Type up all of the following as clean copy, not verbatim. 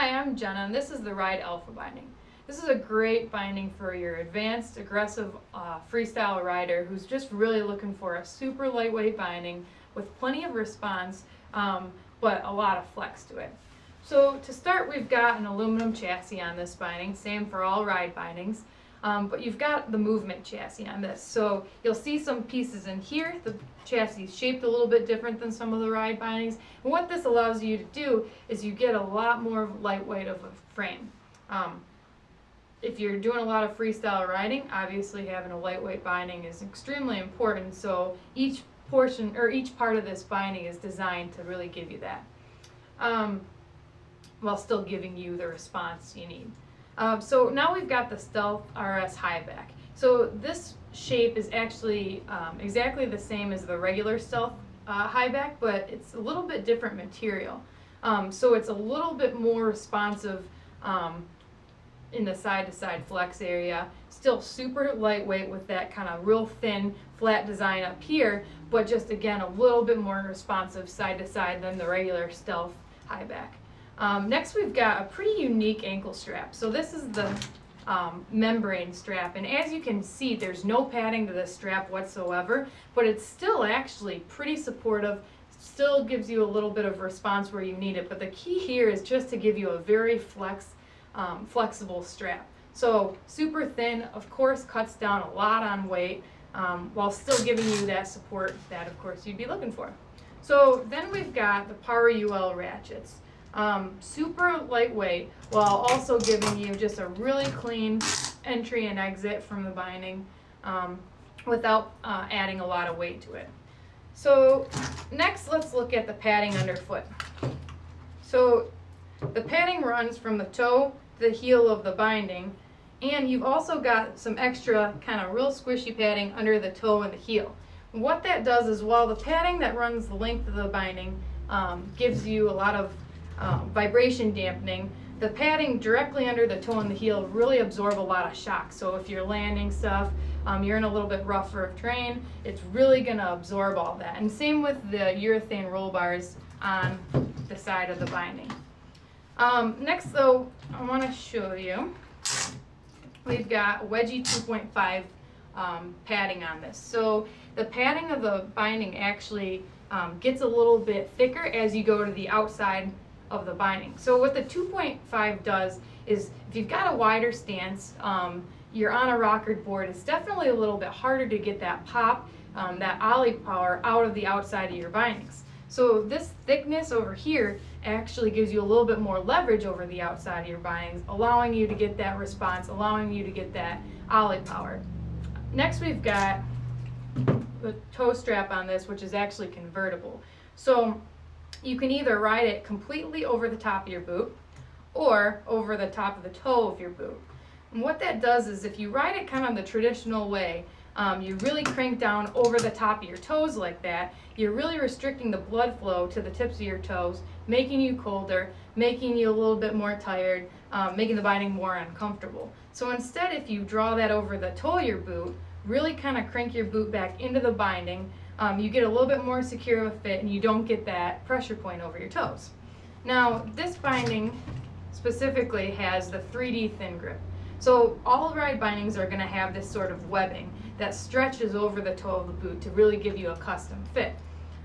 Hi, I'm Jenna, and this is the Ride Alpha binding. This is a great binding for your advanced, aggressive freestyle rider who's just really looking for a super lightweight binding with plenty of response, but a lot of flex to it. So to start, we've got an aluminum chassis on this binding, same for all ride bindings, but you've got the movement chassis on this. So you'll see some pieces in here. The chassis is shaped a little bit different than some of the ride bindings. And what this allows you to do is you get a lot more lightweight of a frame. If you're doing a lot of freestyle riding, obviously having a lightweight binding is extremely important. So each portion or each part of this binding is designed to really give you that, while still giving you the response you need. So now we've got the Stealth RS high back. So this shape is actually exactly the same as the regular Stealth high back, but it's a little bit different material. So it's a little bit more responsive in the side-to-side flex area. Still super lightweight with that kind of real thin, flat design up here, but just again a little bit more responsive side-to-side than the regular Stealth high back. Next we've got a pretty unique ankle strap. So this is the membrane strap, and as you can see there's no padding to this strap whatsoever, but it's still actually pretty supportive, still gives you a little bit of response where you need it, but the key here is just to give you a very flexible strap. So super thin, of course cuts down a lot on weight, while still giving you that support that of course you'd be looking for. So then we've got the Power UL ratchets. Super lightweight while also giving you just a really clean entry and exit from the binding, without adding a lot of weight to it. So next let's look at the padding underfoot. So the padding runs from the toe to the heel of the binding, and you've also got some extra kind of real squishy padding under the toe and the heel. What that does is while the padding that runs the length of the binding gives you a lot of vibration dampening, the padding directly under the toe and the heel really absorb a lot of shock. So if you're landing stuff, you're in a little bit rougher of terrain, it's really going to absorb all that. And same with the urethane roll bars on the side of the binding. Next though, I want to show you, we've got wedgie 2.5 padding on this. So the padding of the binding actually gets a little bit thicker as you go to the outside of the binding. So what the 2.5 does is if you've got a wider stance, you're on a rocker board, it's definitely a little bit harder to get that pop, that ollie power out of the outside of your bindings. So this thickness over here actually gives you a little bit more leverage over the outside of your bindings, allowing you to get that response, allowing you to get that ollie power. Next we've got the toe strap on this, which is actually convertible. So you can either ride it completely over the top of your boot or over the top of the toe of your boot. And what that does is if you ride it kind of the traditional way, you really crank down over the top of your toes like that, you're really restricting the blood flow to the tips of your toes, making you colder, making you a little bit more tired, making the binding more uncomfortable. So instead, if you draw that over the toe of your boot, really kind of crank your boot back into the binding, you get a little bit more secure of a fit and you don't get that pressure point over your toes. Now this binding specifically has the 3D thin grip. So all ride bindings are going to have this sort of webbing that stretches over the toe of the boot to really give you a custom fit.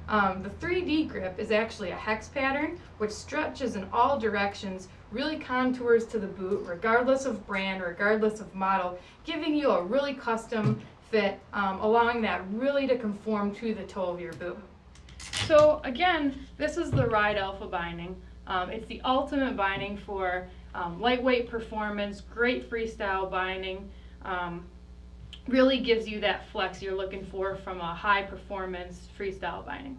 The 3D grip is actually a hex pattern which stretches in all directions, really contours to the boot regardless of brand, regardless of model, giving you a really custom fit, allowing that really to conform to the toe of your boot. So again, this is the Ride Alpha binding. It's the ultimate binding for lightweight performance, great freestyle binding, really gives you that flex you're looking for from a high performance freestyle binding.